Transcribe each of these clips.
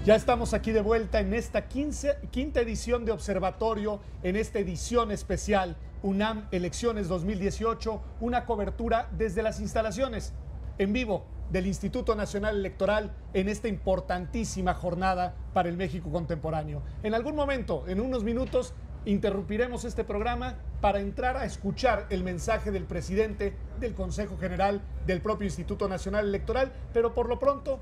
Ya estamos aquí de vuelta en esta quinta edición de Observatorio, en esta edición especial UNAM Elecciones 2018, una cobertura desde las instalaciones en vivo del Instituto Nacional Electoral en esta importantísima jornada para el México contemporáneo. En algún momento, en unos minutos, interrumpiremos este programa para entrar a escuchar el mensaje del presidente del Consejo General del propio Instituto Nacional Electoral, pero por lo pronto,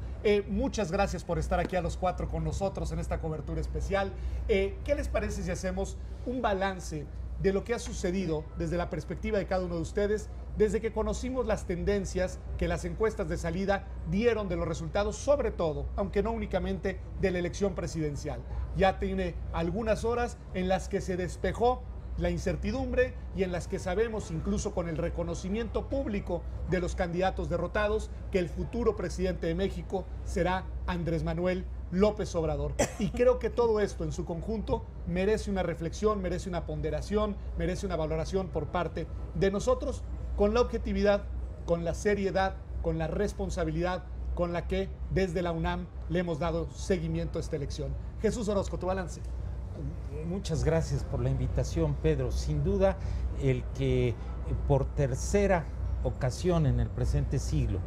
muchas gracias por estar aquí a los cuatro con nosotros en esta cobertura especial. ¿Qué les parece si hacemos un balance de lo que ha sucedido desde la perspectiva de cada uno de ustedes, desde que conocimos las tendencias que las encuestas de salida dieron de los resultados, sobre todo, aunque no únicamente, de la elección presidencial? Ya tiene algunas horas en las que se despejó la incertidumbre y en las que sabemos, incluso con el reconocimiento público de los candidatos derrotados, que el futuro presidente de México será Andrés Manuel López Obrador. Y creo que todo esto en su conjunto merece una reflexión, merece una ponderación, merece una valoración por parte de nosotros, con la objetividad, con la seriedad, con la responsabilidad con la que desde la UNAM le hemos dado seguimiento a esta elección. Jesús Orozco, tu balance. Muchas gracias por la invitación, Pedro. Sin duda, el que por tercera ocasión en el presente siglo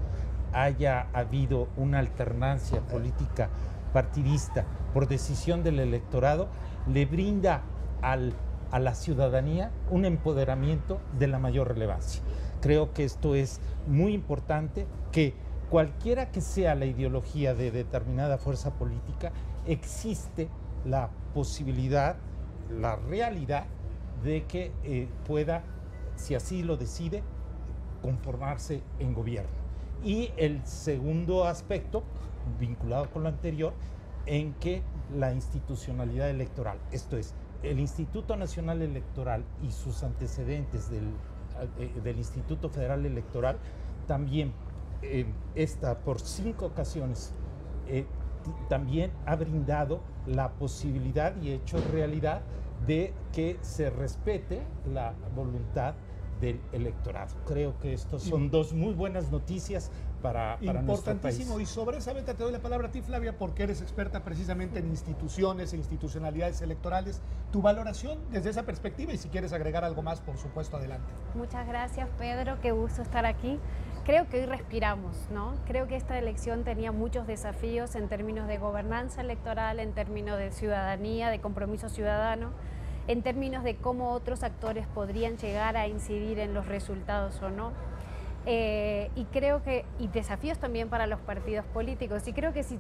haya habido una alternancia política partidista por decisión del electorado le brinda a la ciudadanía un empoderamiento de la mayor relevancia. Creo que esto es muy importante, que cualquiera que sea la ideología de determinada fuerza política, existe la posibilidad, la realidad de que pueda, si así lo decide, conformarse en gobierno. Y el segundo aspecto, vinculado con lo anterior, en que la institucionalidad electoral, esto es, el Instituto Nacional Electoral y sus antecedentes del Instituto Federal Electoral, también por 5 ocasiones también ha brindado la posibilidad y hecho realidad de que se respete la voluntad del electorado. Creo que estos son dos muy buenas noticias para nuestro país. Importantísimo. Y sobre esa venta te doy la palabra a ti, Flavia, porque eres experta precisamente en instituciones e institucionalidades electorales. Tu valoración desde esa perspectiva, y si quieres agregar algo más, por supuesto, adelante. Muchas gracias, Pedro, qué gusto estar aquí. Creo que hoy respiramos, ¿no? Creo que esta elección tenía muchos desafíos en términos de gobernanza electoral, en términos de ciudadanía, de compromiso ciudadano, en términos de cómo otros actores podrían llegar a incidir en los resultados o no. Y creo que, y desafíos también para los partidos políticos. Y creo que si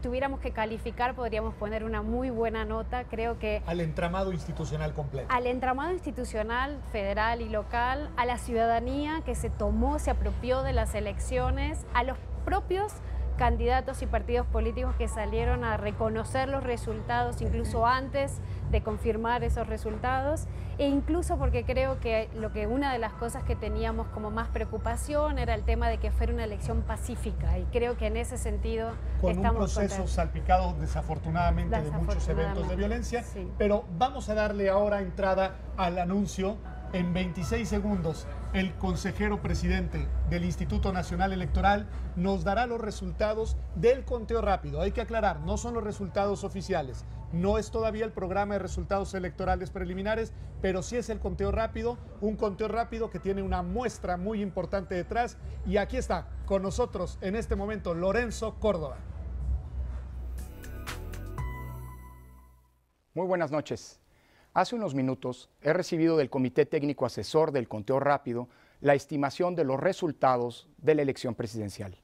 tuviéramos que calificar, podríamos poner una muy buena nota. Creo que al entramado institucional completo. Al entramado institucional, federal y local, a la ciudadanía que se apropió de las elecciones, a los propios candidatos y partidos políticos que salieron a reconocer los resultados incluso antes de confirmar esos resultados, e incluso porque creo que una de las cosas que teníamos como más preocupación era el tema de que fuera una elección pacífica, y creo que en ese sentido con estamos un proceso contentos. Salpicado desafortunadamente de muchos eventos de violencia, sí. Pero vamos a darle ahora entrada al anuncio. En 26 segundos, el consejero presidente del Instituto Nacional Electoral nos dará los resultados del conteo rápido. Hay que aclarar, no son los resultados oficiales, no es todavía el programa de resultados electorales preliminares, pero sí es el conteo rápido, un conteo rápido que tiene una muestra muy importante detrás. Y aquí está con nosotros en este momento Lorenzo Córdoba. Muy buenas noches. Hace unos minutos he recibido del Comité Técnico Asesor del Conteo Rápido la estimación de los resultados de la elección presidencial.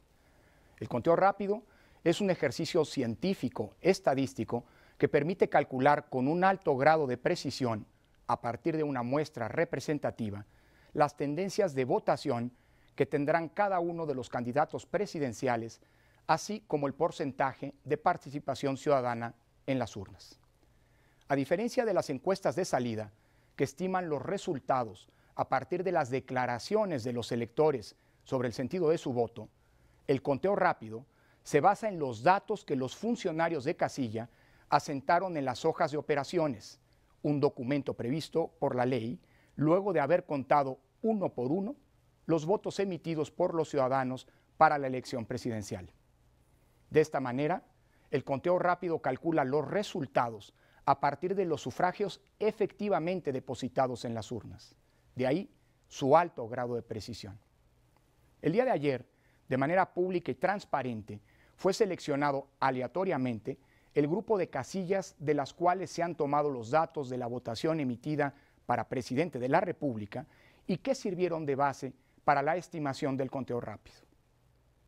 El conteo rápido es un ejercicio científico, estadístico, que permite calcular con un alto grado de precisión, a partir de una muestra representativa, las tendencias de votación que tendrán cada uno de los candidatos presidenciales, así como el porcentaje de participación ciudadana en las urnas. A diferencia de las encuestas de salida, que estiman los resultados a partir de las declaraciones de los electores sobre el sentido de su voto, el conteo rápido se basa en los datos que los funcionarios de casilla asentaron en las hojas de operaciones, un documento previsto por la ley, luego de haber contado uno por uno los votos emitidos por los ciudadanos para la elección presidencial. De esta manera, el conteo rápido calcula los resultados a partir de los sufragios efectivamente depositados en las urnas. De ahí su alto grado de precisión. El día de ayer, de manera pública y transparente, fue seleccionado aleatoriamente el grupo de casillas de las cuales se han tomado los datos de la votación emitida para presidente de la República y que sirvieron de base para la estimación del conteo rápido.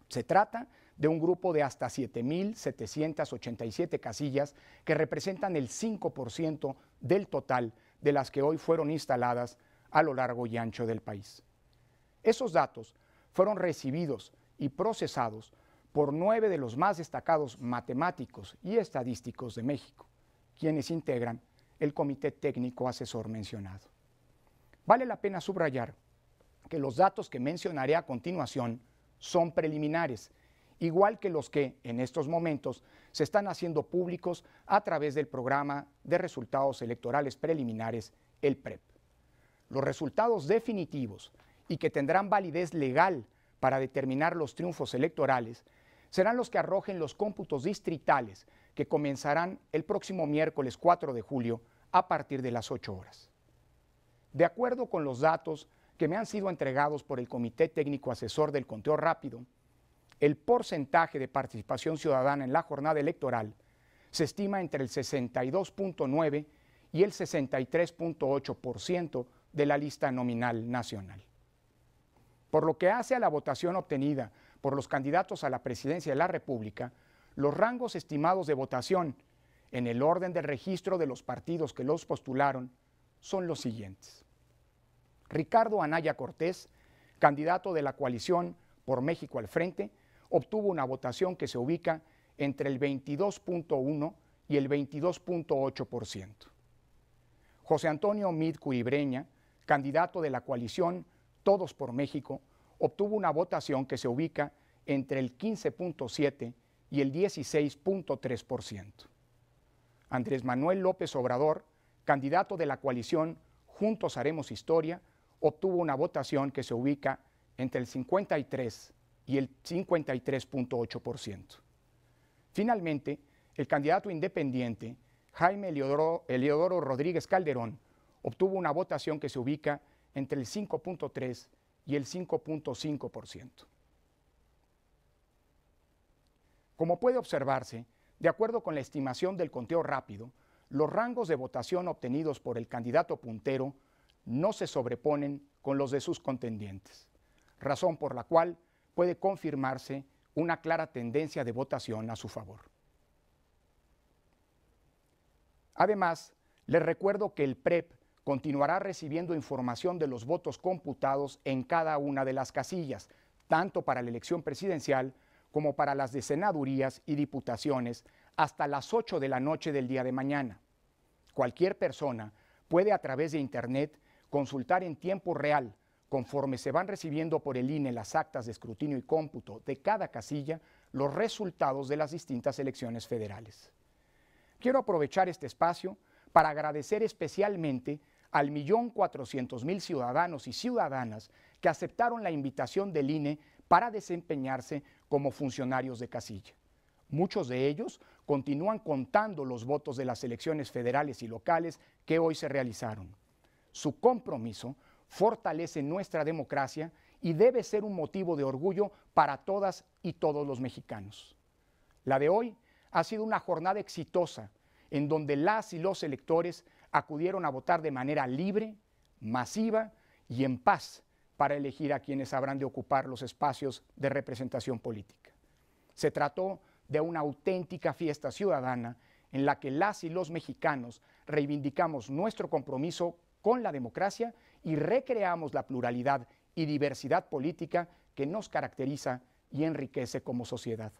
Se trata de un grupo de hasta 7.787 casillas que representan el 5% del total de las que hoy fueron instaladas a lo largo y ancho del país. Esos datos fueron recibidos y procesados por 9 de los más destacados matemáticos y estadísticos de México, quienes integran el Comité Técnico Asesor mencionado. Vale la pena subrayar que los datos que mencionaré a continuación son preliminares, igual que los que en estos momentos se están haciendo públicos a través del Programa de Resultados Electorales Preliminares, el PREP. Los resultados definitivos y que tendrán validez legal para determinar los triunfos electorales serán los que arrojen los cómputos distritales que comenzarán el próximo miércoles 4 de julio a partir de las 8 horas. De acuerdo con los datos que me han sido entregados por el Comité Técnico Asesor del Conteo Rápido, el porcentaje de participación ciudadana en la jornada electoral se estima entre el 62.9 y el 63.8% de la lista nominal nacional. Por lo que hace a la votación obtenida por los candidatos a la presidencia de la República, los rangos estimados de votación en el orden del registro de los partidos que los postularon son los siguientes. Ricardo Anaya Cortés, candidato de la coalición Por México al Frente, obtuvo una votación que se ubica entre el 22.1 y el 22.8%. José Antonio Mid Curibreña, candidato de la coalición Todos por México, obtuvo una votación que se ubica entre el 15.7 y el 16.3%. Andrés Manuel López Obrador, candidato de la coalición Juntos Haremos Historia, obtuvo una votación que se ubica entre el 53 y el 53.8%. Finalmente, el candidato independiente Jaime Eliodoro Rodríguez Calderón obtuvo una votación que se ubica entre el 5.3 y el 5.5%. Como puede observarse, de acuerdo con la estimación del conteo rápido, los rangos de votación obtenidos por el candidato puntero no se sobreponen con los de sus contendientes, razón por la cual puede confirmarse una clara tendencia de votación a su favor. Además, les recuerdo que el PREP continuará recibiendo información de los votos computados en cada una de las casillas, tanto para la elección presidencial como para las de senadurías y diputaciones, hasta las 8 de la noche del día de mañana. Cualquier persona puede a través de Internet consultar en tiempo real, conforme se van recibiendo por el INE las actas de escrutinio y cómputo de cada casilla, los resultados de las distintas elecciones federales. Quiero aprovechar este espacio para agradecer especialmente al 1.400.000 ciudadanos y ciudadanas que aceptaron la invitación del INE para desempeñarse como funcionarios de casilla. Muchos de ellos continúan contando los votos de las elecciones federales y locales que hoy se realizaron. Su compromiso fortalece nuestra democracia y debe ser un motivo de orgullo para todas y todos los mexicanos. La de hoy ha sido una jornada exitosa en donde las y los electores acudieron a votar de manera libre, masiva y en paz para elegir a quienes habrán de ocupar los espacios de representación política. Se trató de una auténtica fiesta ciudadana en la que las y los mexicanos reivindicamos nuestro compromiso con la democracia y recreamos la pluralidad y diversidad política que nos caracteriza y enriquece como sociedad.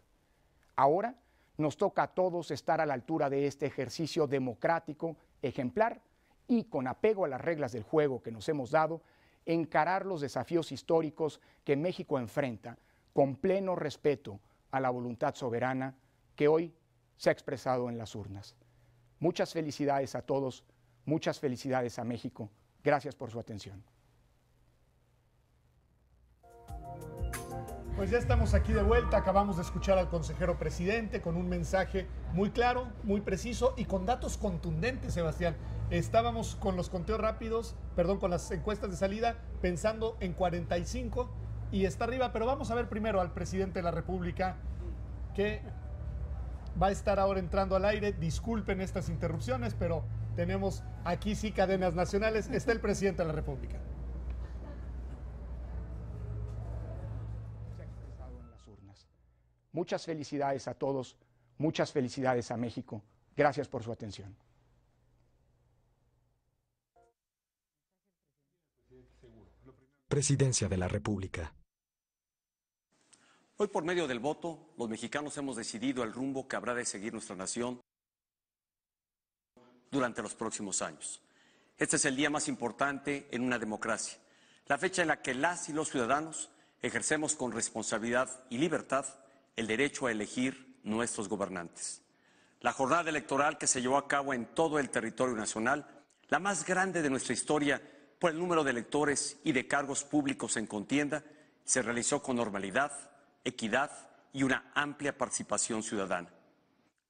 Ahora nos toca a todos estar a la altura de este ejercicio democrático, ejemplar y con apego a las reglas del juego que nos hemos dado, encarar los desafíos históricos que México enfrenta con pleno respeto a la voluntad soberana que hoy se ha expresado en las urnas. Muchas felicidades a todos, muchas felicidades a México. Gracias por su atención. Pues ya estamos aquí de vuelta, acabamos de escuchar al consejero presidente con un mensaje muy claro, muy preciso y con datos contundentes, Sebastián. Estábamos con los conteos rápidos, perdón, con las encuestas de salida, pensando en 45 y está arriba, pero vamos a ver primero al presidente de la República, que va a estar ahora entrando al aire. Disculpen estas interrupciones, pero tenemos aquí sí cadenas nacionales. Está el presidente de la República. Muchas felicidades a todos, muchas felicidades a México. Gracias por su atención. Presidencia de la República. Hoy, por medio del voto, los mexicanos hemos decidido el rumbo que habrá de seguir nuestra nación durante los próximos años. Este es el día más importante en una democracia, la fecha en la que las y los ciudadanos ejercemos con responsabilidad y libertad el derecho a elegir nuestros gobernantes. La jornada electoral que se llevó a cabo en todo el territorio nacional, la más grande de nuestra historia por el número de electores y de cargos públicos en contienda, se realizó con normalidad, equidad y una amplia participación ciudadana.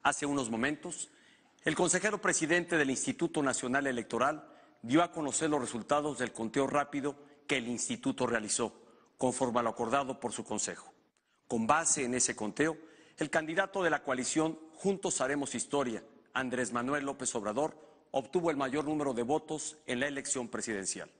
Hace unos momentos, el consejero presidente del Instituto Nacional Electoral dio a conocer los resultados del conteo rápido que el Instituto realizó, conforme a lo acordado por su consejo. Con base en ese conteo, el candidato de la coalición Juntos Haremos Historia, Andrés Manuel López Obrador, obtuvo el mayor número de votos en la elección presidencial.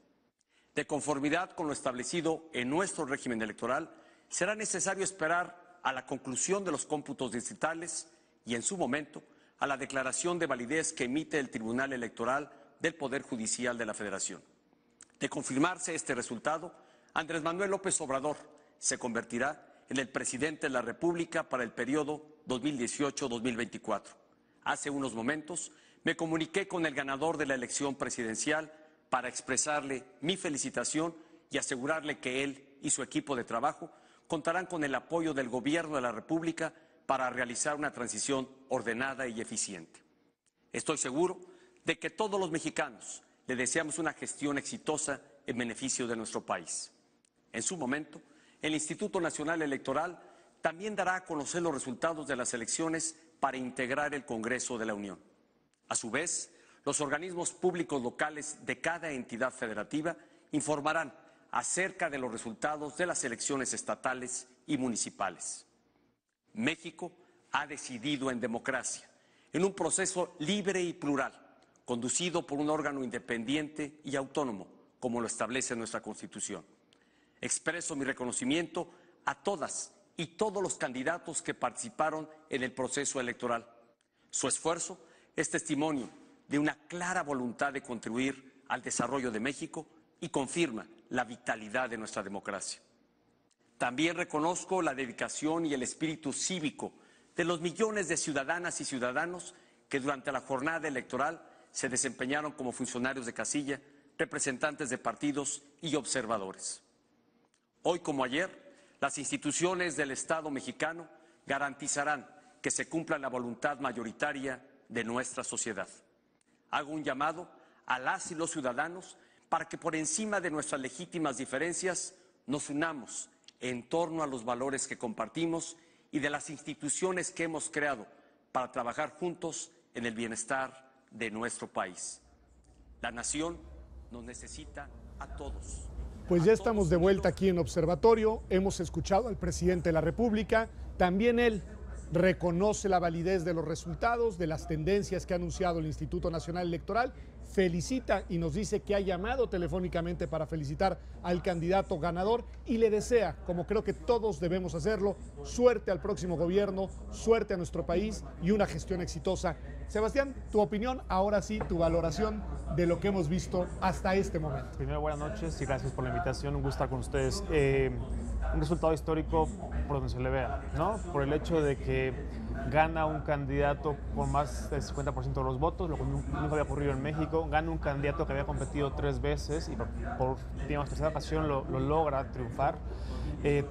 De conformidad con lo establecido en nuestro régimen electoral, será necesario esperar a la conclusión de los cómputos distritales y, en su momento, a la declaración de validez que emite el Tribunal Electoral del Poder Judicial de la Federación. De confirmarse este resultado, Andrés Manuel López Obrador se convertirá en el presidente de la República para el periodo 2018-2024. Hace unos momentos me comuniqué con el ganador de la elección presidencial para expresarle mi felicitación y asegurarle que él y su equipo de trabajo contarán con el apoyo del Gobierno de la República para realizar una transición ordenada y eficiente. Estoy seguro de que todos los mexicanos le deseamos una gestión exitosa en beneficio de nuestro país. En su momento, el Instituto Nacional Electoral también dará a conocer los resultados de las elecciones para integrar el Congreso de la Unión. A su vez, los organismos públicos locales de cada entidad federativa informarán acerca de los resultados de las elecciones estatales y municipales. México ha decidido en democracia, en un proceso libre y plural, conducido por un órgano independiente y autónomo, como lo establece nuestra Constitución. Expreso mi reconocimiento a todas y todos los candidatos que participaron en el proceso electoral. Su esfuerzo es testimonio de una clara voluntad de contribuir al desarrollo de México y confirma la vitalidad de nuestra democracia. También reconozco la dedicación y el espíritu cívico de los millones de ciudadanas y ciudadanos que durante la jornada electoral se desempeñaron como funcionarios de casilla, representantes de partidos y observadores. Hoy como ayer, las instituciones del Estado mexicano garantizarán que se cumpla la voluntad mayoritaria de nuestra sociedad. Hago un llamado a las y los ciudadanos para que por encima de nuestras legítimas diferencias nos unamos en torno a los valores que compartimos y de las instituciones que hemos creado para trabajar juntos en el bienestar de nuestro país. La nación nos necesita a todos. Pues ya estamos de vuelta aquí en Observatorio, hemos escuchado al presidente de la República, también él reconoce la validez de los resultados, de las tendencias que ha anunciado el Instituto Nacional Electoral, felicita y nos dice que ha llamado telefónicamente para felicitar al candidato ganador y le desea, como creo que todos debemos hacerlo, suerte al próximo gobierno, suerte a nuestro país y una gestión exitosa. Sebastián, tu opinión, ahora sí, tu valoración de lo que hemos visto hasta este momento. Primero, buenas noches y gracias por la invitación, un gusto estar con ustedes. Un resultado histórico por donde se le vea, ¿no? Por el hecho de que gana un candidato con más del 50% de los votos, lo que nunca había ocurrido en México, gana un candidato que había competido 3 veces y por digamos, tercera ocasión lo logra triunfar.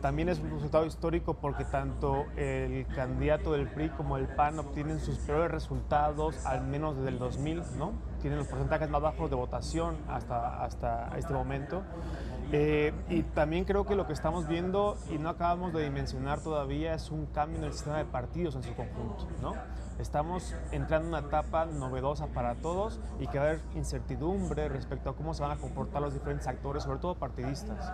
También es un resultado histórico porque tanto el candidato del PRI como el PAN obtienen sus peores resultados, al menos desde el 2000, ¿no? Tienen los porcentajes más bajos de votación hasta este momento. Y también creo que lo que estamos viendo y no acabamos de dimensionar todavía es un cambio en el sistema de partidos en su conjunto, ¿no? Estamos entrando en una etapa novedosa para todos y que va a haber incertidumbre respecto a cómo se van a comportar los diferentes actores, sobre todo partidistas.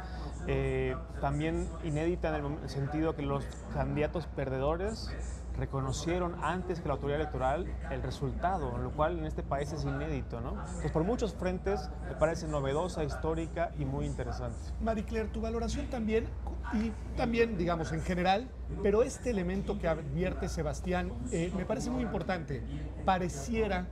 También inédita en el sentido que los candidatos perdedores reconocieron antes que la autoridad electoral el resultado, lo cual en este país es inédito, ¿no? Entonces, por muchos frentes me parece novedosa, histórica y muy interesante. Marie Claire, tu valoración también, y también, digamos, en general, pero este elemento que advierte Sebastián me parece muy importante. Pareciera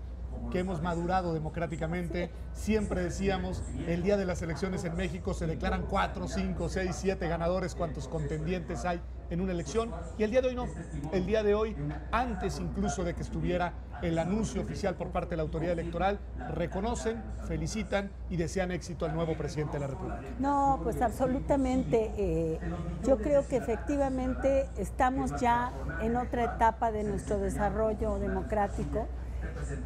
que hemos madurado democráticamente. Siempre decíamos, el día de las elecciones en México se declaran 4, 5, 6, 7 ganadores, cuantos contendientes hay en una elección, y el día de hoy no. El día de hoy, antes incluso de que estuviera el anuncio oficial por parte de la autoridad electoral, reconocen, felicitan y desean éxito al nuevo presidente de la República. No, pues absolutamente. Yo creo que efectivamente estamos ya en otra etapa de nuestro desarrollo democrático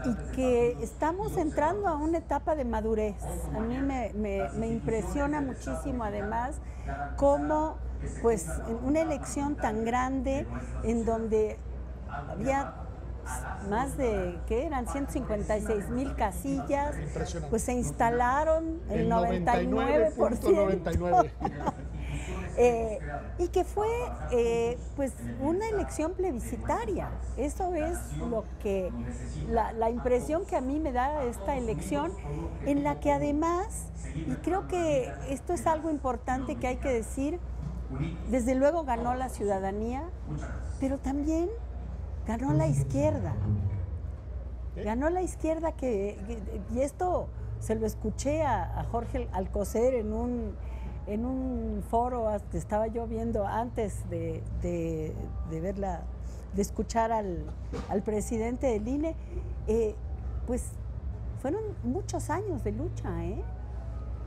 y que estamos entrando a una etapa de madurez. A mí me impresiona muchísimo además cómo pues en una elección tan grande en donde había más de, ¿qué eran? 156,000 casillas, pues se instalaron el 99%. Y que fue pues una elección plebiscitaria. Eso es lo que la impresión que a mí me da esta elección, en la que además, y creo que esto es algo importante que hay que decir, desde luego ganó la ciudadanía, pero también ganó la izquierda. Ganó la izquierda y esto se lo escuché a Jorge Alcocer en un foro que estaba yo viendo antes de verla, de escuchar al presidente del INE. Pues fueron muchos años de lucha,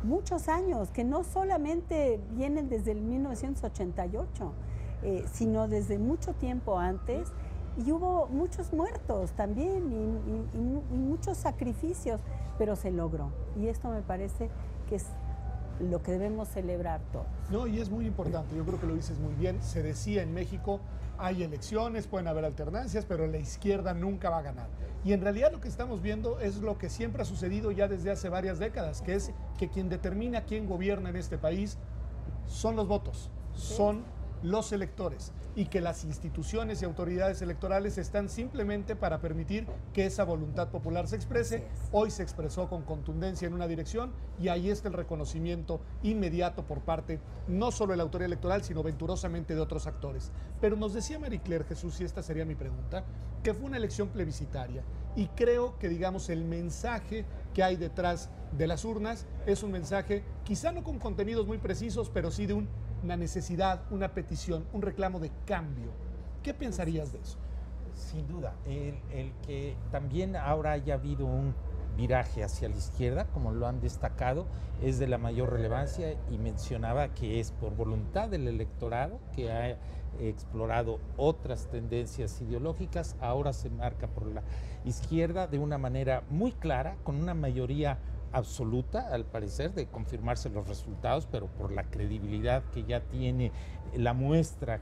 muchos años, que no solamente vienen desde el 1988, sino desde mucho tiempo antes, y hubo muchos muertos también y muchos sacrificios, pero se logró, y esto me parece que es lo que debemos celebrar todos. No, y es muy importante, yo creo que lo dices muy bien. Se decía en México, hay elecciones, pueden haber alternancias, pero la izquierda nunca va a ganar. Y en realidad lo que estamos viendo es lo que siempre ha sucedido ya desde hace varias décadas, que es que quien determina quién gobierna en este país son los votos, son los electores, y que las instituciones y autoridades electorales están simplemente para permitir que esa voluntad popular se exprese. Hoy se expresó con contundencia en una dirección, y ahí está el reconocimiento inmediato por parte no solo de la autoridad electoral, sino venturosamente de otros actores. Pero nos decía Marie Claire, Jesús, y esta sería mi pregunta, que fue una elección plebiscitaria, y creo que, digamos, el mensaje que hay detrás de las urnas es un mensaje quizá no con contenidos muy precisos, pero sí de una necesidad, una petición, un reclamo de cambio. ¿Qué pensarías de eso? Sin duda, el que también ahora haya habido un viraje hacia la izquierda, como lo han destacado, es de la mayor relevancia, y mencionaba que es por voluntad del electorado, que ha explorado otras tendencias ideológicas. Ahora se marca por la izquierda de una manera muy clara, con una mayoría absoluta, al parecer, de confirmarse los resultados, pero por la credibilidad que ya tiene la muestra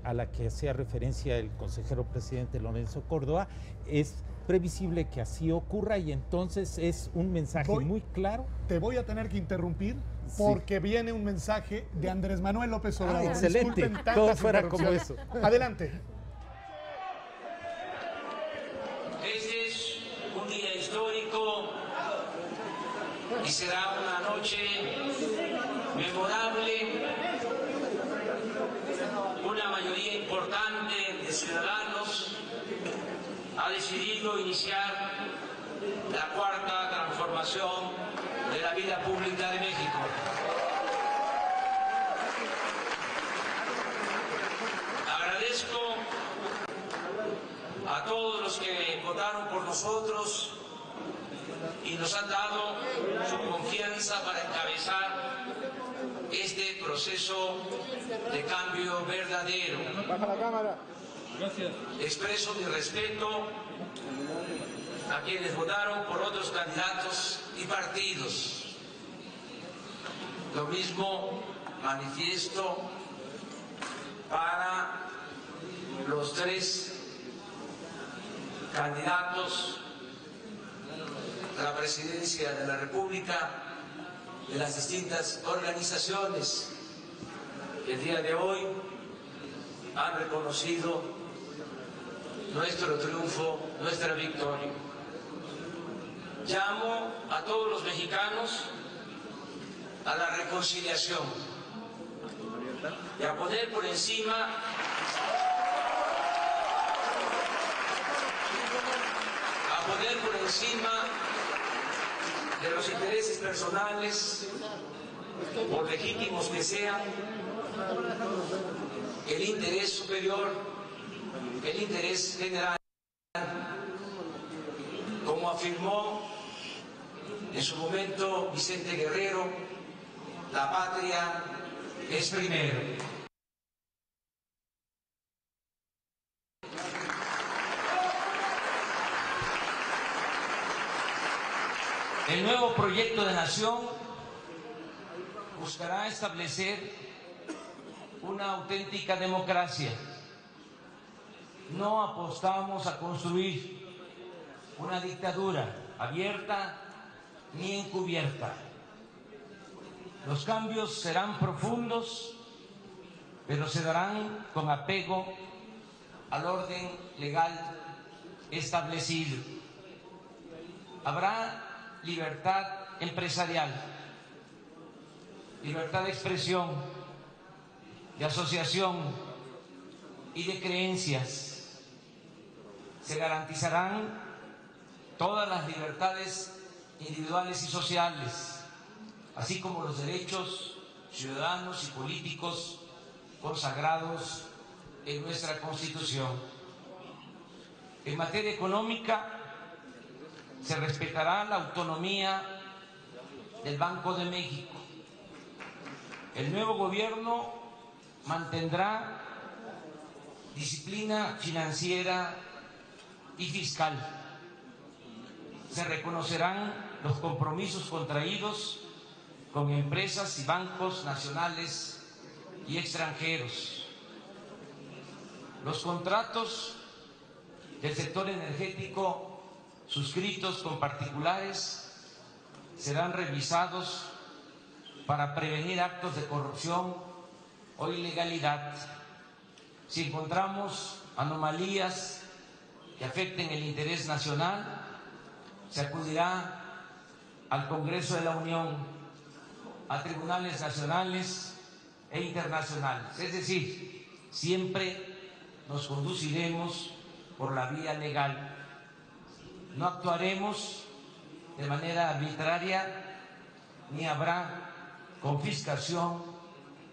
a la que hacía referencia el consejero presidente Lorenzo Córdoba, es previsible que así ocurra, y entonces es un mensaje muy claro. Te voy a tener que interrumpir porque viene un mensaje de Andrés Manuel López Obrador. Excelente, todo fuera como eso. Adelante. Este es un día histórico y será una noche memorable. Una mayoría importante de ciudadanos ha decidido iniciar la cuarta transformación de la vida pública de México. Agradezco a todos los que votaron por nosotros y nos han dado su confianza para encabezar este proceso de cambio verdadero. Baja la cámara. Gracias. Expreso mi respeto a quienes votaron por otros candidatos y partidos. Lo mismo manifiesto para los 3 candidatos a la presidencia de la República de las distintas organizaciones que el día de hoy han reconocido nuestro triunfo, nuestra victoria. Llamo a todos los mexicanos a la reconciliación y a poner por encima de los intereses personales, por legítimos que sean, el interés superior, el interés general. Como afirmó en su momento Vicente Guerrero, la patria es primero. El nuevo proyecto de nación buscará establecer una auténtica democracia. No apostamos a construir una dictadura abierta ni encubierta. Los cambios serán profundos, pero se darán con apego al orden legal establecido. Habrá libertad empresarial, libertad de expresión, de asociación y de creencias. Se garantizarán todas las libertades individuales y sociales, así como los derechos ciudadanos y políticos consagrados en nuestra Constitución. En materia económica, se respetará la autonomía del Banco de México. El nuevo gobierno mantendrá disciplina financiera y fiscal. Se reconocerán los compromisos contraídos con empresas y bancos nacionales y extranjeros. Los contratos del sector energético suscritos con particulares serán revisados para prevenir actos de corrupción o ilegalidad. Si encontramos anomalías que afecten el interés nacional, se acudirá al Congreso de la Unión, a tribunales nacionales e internacionales. Es decir, siempre nos conduciremos por la vía legal. No actuaremos de manera arbitraria ni habrá confiscación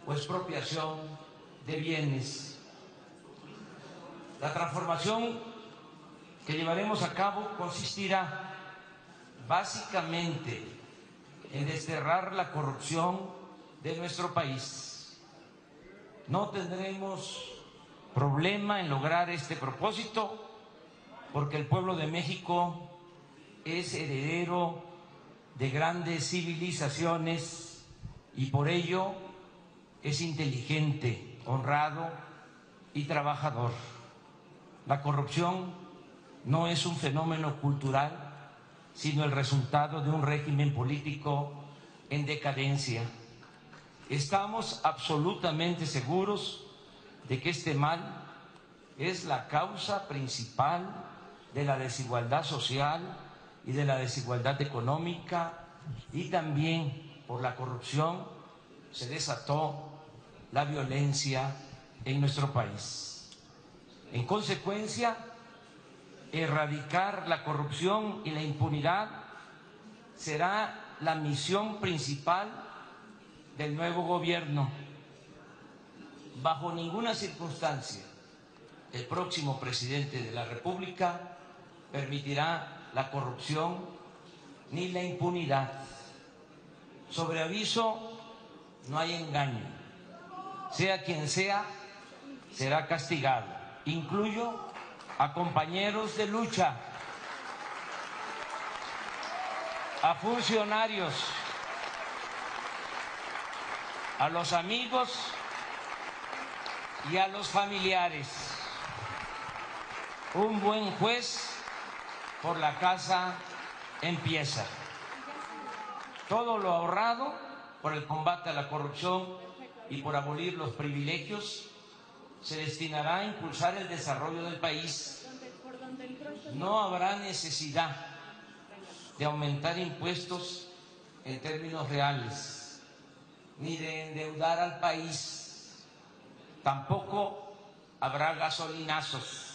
o expropiación de bienes. La transformación que llevaremos a cabo consistirá básicamente en desterrar la corrupción de nuestro país. No tendremos problema en lograr este propósito, porque el pueblo de México es heredero de grandes civilizaciones y por ello es inteligente, honrado y trabajador. La corrupción no es un fenómeno cultural, sino el resultado de un régimen político en decadencia. Estamos absolutamente seguros de que este mal es la causa principal de la desigualdad social y de la desigualdad económica, y también por la corrupción se desató la violencia en nuestro país. En consecuencia, erradicar la corrupción y la impunidad será la misión principal del nuevo gobierno. Bajo ninguna circunstancia el próximo presidente de la República permitirá la corrupción ni la impunidad. Sobre aviso no hay engaño. Sea quien sea, será castigado. Incluyo a compañeros de lucha, a funcionarios, a los amigos y a los familiares. Un buen juez por la casa empieza. Todo lo ahorrado por el combate a la corrupción y por abolir los privilegios se destinará a impulsar el desarrollo del país. No habrá necesidad de aumentar impuestos en términos reales, ni de endeudar al país. Tampoco habrá gasolinazos.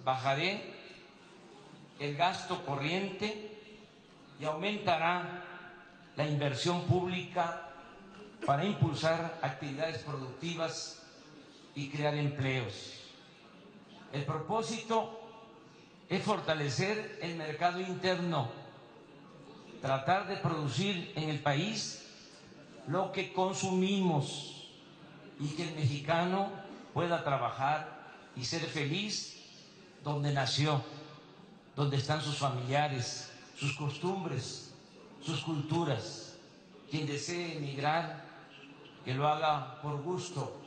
Bajaré el gasto corriente y aumentará la inversión pública para impulsar actividades productivas y crear empleos. El propósito es fortalecer el mercado interno, tratar de producir en el país lo que consumimos y que el mexicano pueda trabajar y ser feliz donde nació, donde están sus familiares, sus costumbres, sus culturas. Quien desee emigrar, que lo haga por gusto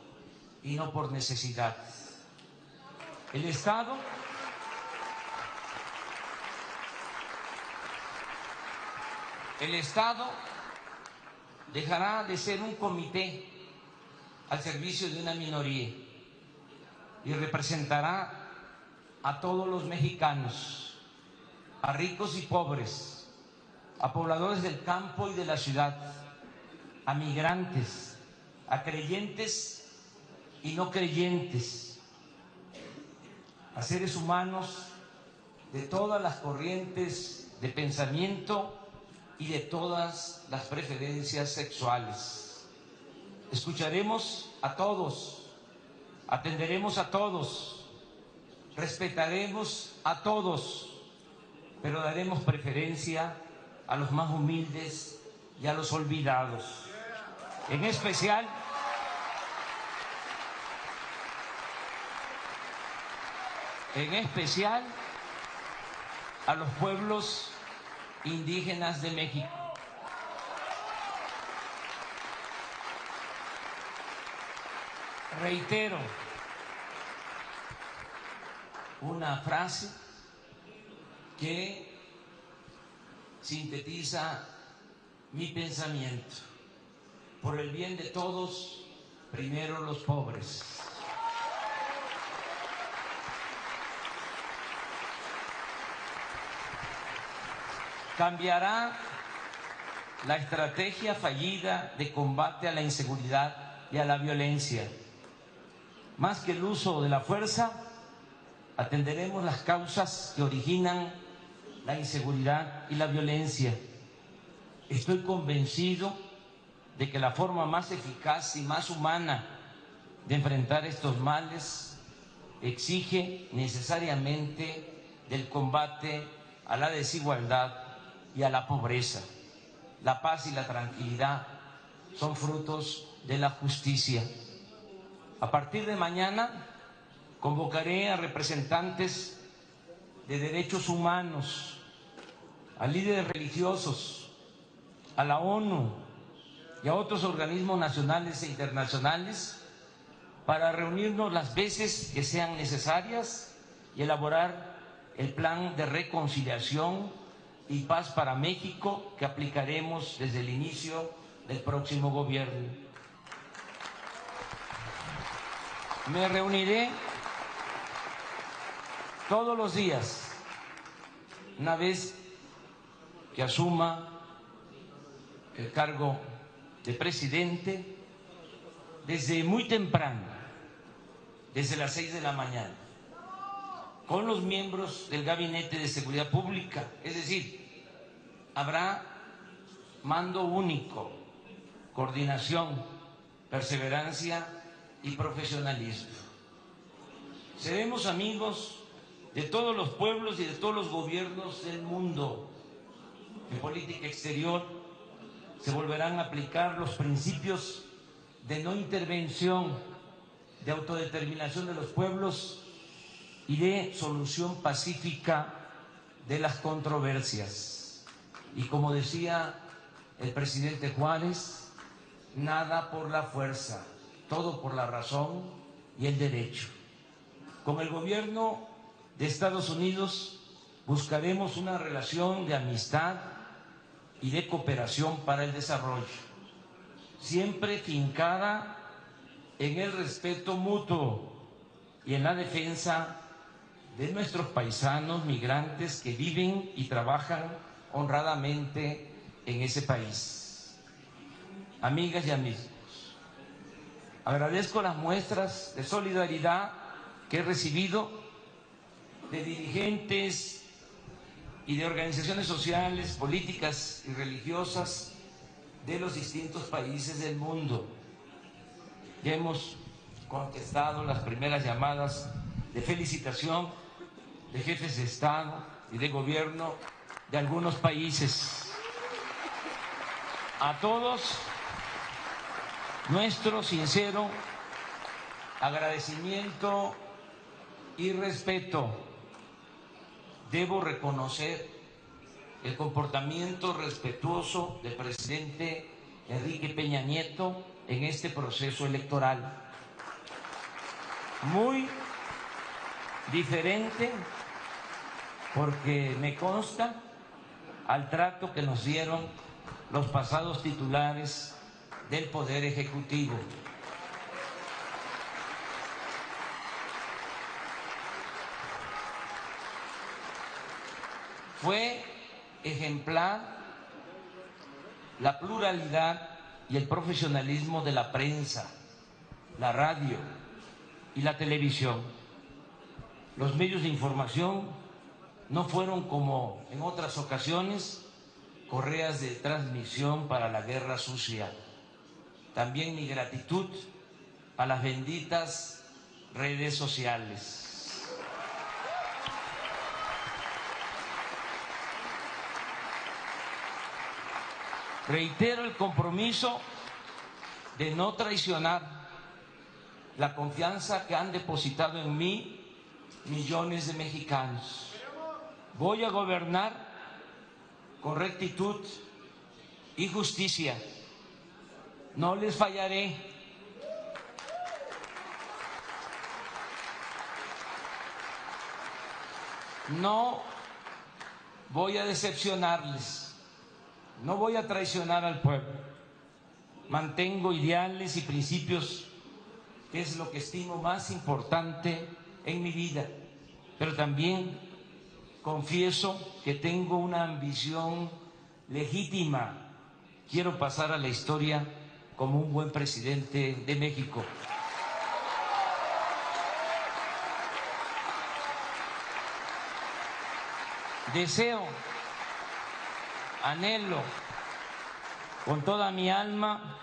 y no por necesidad. El Estado dejará de ser un comité al servicio de una minoría y representará a todos los mexicanos, a ricos y pobres, a pobladores del campo y de la ciudad, a migrantes, a creyentes y no creyentes, a seres humanos de todas las corrientes de pensamiento y de todas las preferencias sexuales. Escucharemos a todos, atenderemos a todos, respetaremos a todos, pero daremos preferencia a los más humildes y a los olvidados. En especial a los pueblos indígenas de México. Reitero una frase que sintetiza mi pensamiento: por el bien de todos, primero los pobres. Cambiará la estrategia fallida de combate a la inseguridad y a la violencia. Más que el uso de la fuerza, atenderemos las causas que originan la inseguridad y la violencia. Estoy convencido de que la forma más eficaz y más humana de enfrentar estos males exige necesariamente del combate a la desigualdad y a la pobreza. La paz y la tranquilidad son frutos de la justicia. A partir de mañana convocaré a representantes de derechos humanos, a líderes religiosos, a la ONU y a otros organismos nacionales e internacionales para reunirnos las veces que sean necesarias y elaborar el plan de reconciliación y paz para México que aplicaremos desde el inicio del próximo gobierno. Me reuniré todos los días, una vez que asuma el cargo de presidente, desde muy temprano, desde las 6 de la mañana, con los miembros del Gabinete de Seguridad Pública. Es decir, habrá mando único, coordinación, perseverancia y profesionalismo. Seremos amigos de todos los pueblos y de todos los gobiernos del mundo. En política exterior se volverán a aplicar los principios de no intervención, de autodeterminación de los pueblos y de solución pacífica de las controversias. Y como decía el presidente Juárez, nada por la fuerza, todo por la razón y el derecho. Con el gobierno de Estados Unidos buscaremos una relación de amistad y de cooperación para el desarrollo, siempre fincada en el respeto mutuo y en la defensa de nuestros paisanos migrantes que viven y trabajan honradamente en ese país. Amigas y amigos, agradezco las muestras de solidaridad que he recibido de dirigentes y de organizaciones sociales, políticas y religiosas de los distintos países del mundo. Ya hemos contestado las primeras llamadas de felicitación de jefes de Estado y de gobierno de algunos países. A todos, nuestro sincero agradecimiento y respeto. Debo reconocer el comportamiento respetuoso del presidente Enrique Peña Nieto en este proceso electoral. Muy diferente, porque me consta, al trato que nos dieron los pasados titulares del Poder Ejecutivo. Fue ejemplar la pluralidad y el profesionalismo de la prensa, la radio y la televisión. Los medios de información no fueron, como en otras ocasiones, correas de transmisión para la guerra sucia. También mi gratitud a las benditas redes sociales. Reitero el compromiso de no traicionar la confianza que han depositado en mí millones de mexicanos. Voy a gobernar con rectitud y justicia. No les fallaré. No voy a decepcionarles. No voy a traicionar al pueblo. Mantengo ideales y principios, que es lo que estimo más importante en mi vida. Pero también confieso que tengo una ambición legítima. Quiero pasar a la historia como un buen presidente de México. Deseo, anhelo con toda mi alma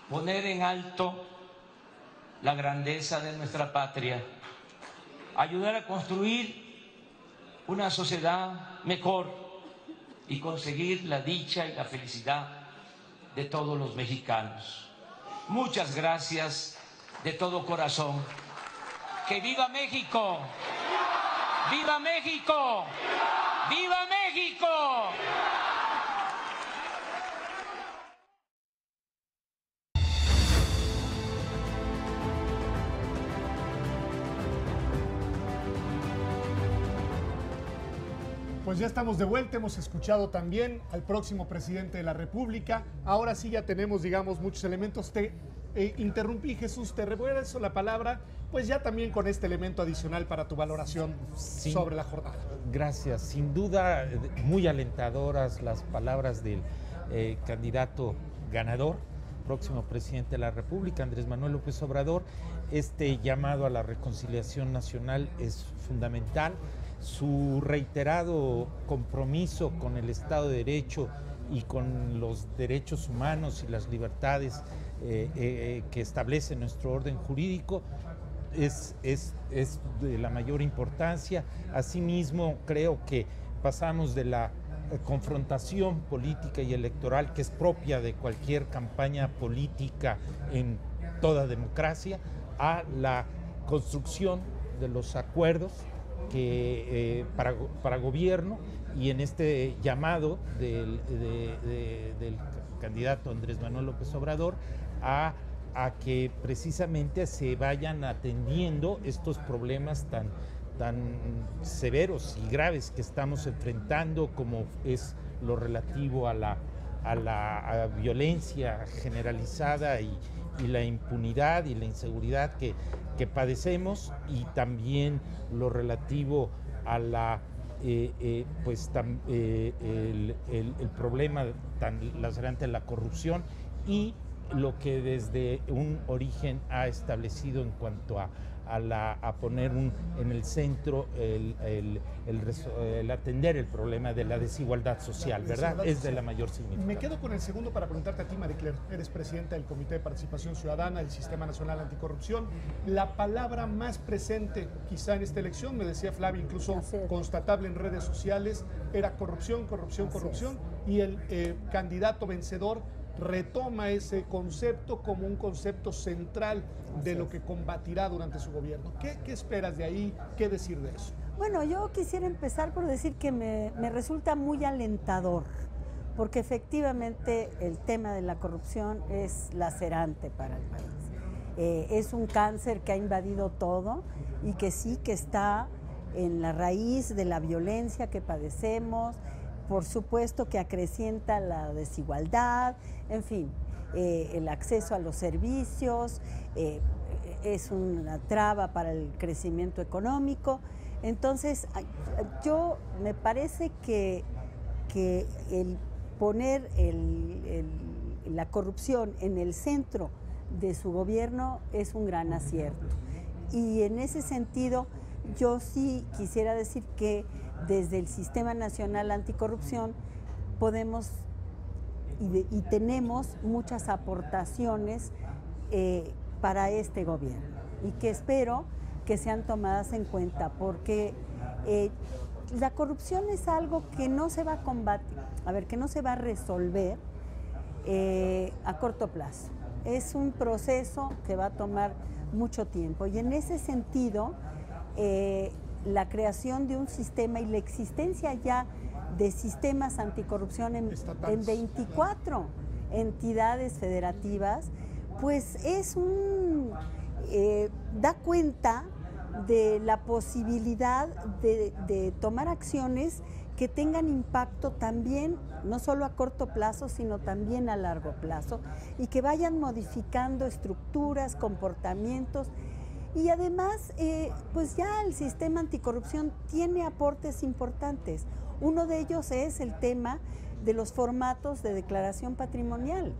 poner en alto la grandeza de nuestra patria, ayudar a construir una sociedad mejor y conseguir la dicha y la felicidad de todos los mexicanos. Muchas gracias de todo corazón. ¡Que viva México! ¡Viva México! ¡Viva México! Pues ya estamos de vuelta, hemos escuchado también al próximo presidente de la República. Ahora sí ya tenemos, digamos, muchos elementos. Te interrumpí, Jesús, te regreso la palabra, pues ya también con este elemento adicional para tu valoración sobre la jornada. Gracias. Sin duda, muy alentadoras las palabras del candidato ganador, próximo presidente de la República, Andrés Manuel López Obrador. Este llamado a la reconciliación nacional es fundamental. Su reiterado compromiso con el Estado de Derecho y con los derechos humanos y las libertades que establece nuestro orden jurídico es de la mayor importancia. Asimismo, creo que pasamos de la confrontación política y electoral, que es propia de cualquier campaña política en toda democracia, a la construcción de los acuerdos que para gobierno, y en este llamado del candidato Andrés Manuel López Obrador a que precisamente se vayan atendiendo estos problemas tan severos y graves que estamos enfrentando, como es lo relativo a la violencia generalizada y la impunidad y la inseguridad que padecemos, y también lo relativo a el problema tan lacerante de la corrupción, y lo que desde un origen ha establecido en cuanto a poner en el centro el atender el problema de la desigualdad social, ¿verdad? Es de la mayor significación. Me quedo con el segundo para preguntarte a ti, Marie Claire. Eres presidenta del Comité de Participación Ciudadana del Sistema Nacional Anticorrupción. La palabra más presente quizá en esta elección, me decía Flavia, incluso constatable en redes sociales, era corrupción, corrupción, corrupción, y el candidato vencedor retoma ese concepto como un concepto central de lo que combatirá durante su gobierno. ¿Qué esperas de ahí? ¿Qué decir de eso? Bueno, yo quisiera empezar por decir que me resulta muy alentador, porque efectivamente el tema de la corrupción es lacerante para el país. Es un cáncer que ha invadido todo y que sí que está en la raíz de la violencia que padecemos. Por supuesto que acrecienta la desigualdad, en fin, el acceso a los servicios, es una traba para el crecimiento económico. Entonces, yo me parece que el poner la corrupción en el centro de su gobierno es un gran acierto. Y en ese sentido, yo sí quisiera decir que desde el Sistema Nacional Anticorrupción podemos y tenemos muchas aportaciones para este gobierno, y que espero que sean tomadas en cuenta, porque la corrupción es algo que no se va a combatir, que no se va a resolver a corto plazo. Es un proceso que va a tomar mucho tiempo, y en ese sentido la creación de un sistema y la existencia ya de sistemas anticorrupción en 24 entidades federativas, pues da cuenta de la posibilidad de tomar acciones que tengan impacto también, no solo a corto plazo, sino también a largo plazo, y que vayan modificando estructuras, comportamientos. Y además, pues ya el sistema anticorrupción tiene aportes importantes. Uno de ellos es el tema de los formatos de declaración patrimonial,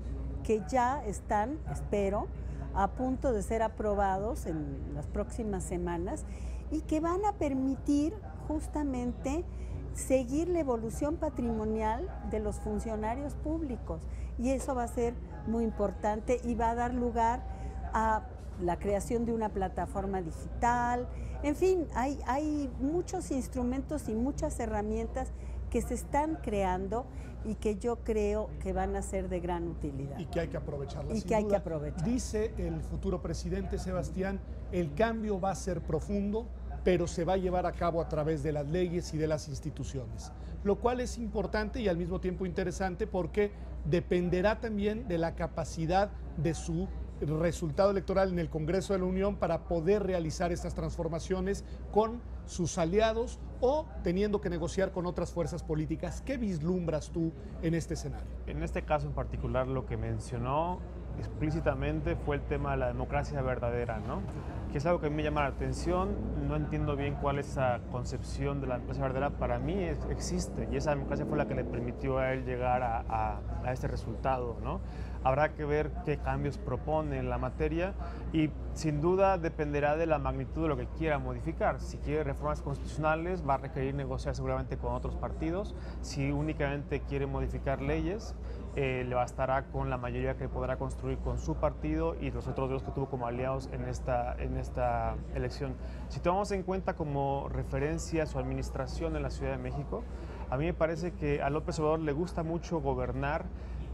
que ya están, espero, a punto de ser aprobados en las próximas semanas, y que van a permitir justamente seguir la evolución patrimonial de los funcionarios públicos. Y eso va a ser muy importante y va a dar lugar a la creación de una plataforma digital. En fin, hay muchos instrumentos y muchas herramientas que se están creando y que yo creo que van a ser de gran utilidad. Y que hay que aprovecharlas. Y que hay que aprovechar. Dice el futuro presidente Sebastián, el cambio va a ser profundo, pero se va a llevar a cabo a través de las leyes y de las instituciones. Lo cual es importante y al mismo tiempo interesante, porque dependerá también de la capacidad de su resultado electoral en el Congreso de la Unión para poder realizar estas transformaciones con sus aliados o teniendo que negociar con otras fuerzas políticas. ¿Qué vislumbras tú en este escenario? En este caso en particular, lo que mencionó explícitamente fue el tema de la democracia verdadera, ¿no? Que es algo que a mí me llama la atención. No entiendo bien cuál es esa concepción de la democracia verdadera. Para mí existe, y esa democracia fue la que le permitió a él llegar a este resultado, ¿no? Habrá que ver qué cambios propone en la materia, y sin duda dependerá de la magnitud de lo que quiera modificar. Si quiere reformas constitucionales, va a requerir negociar seguramente con otros partidos. Si únicamente quiere modificar leyes, le bastará con la mayoría que podrá construir con su partido y los otros dos que tuvo como aliados en esta elección. Si tomamos en cuenta como referencia su administración en la Ciudad de México, a mí me parece que a López Obrador le gusta mucho gobernar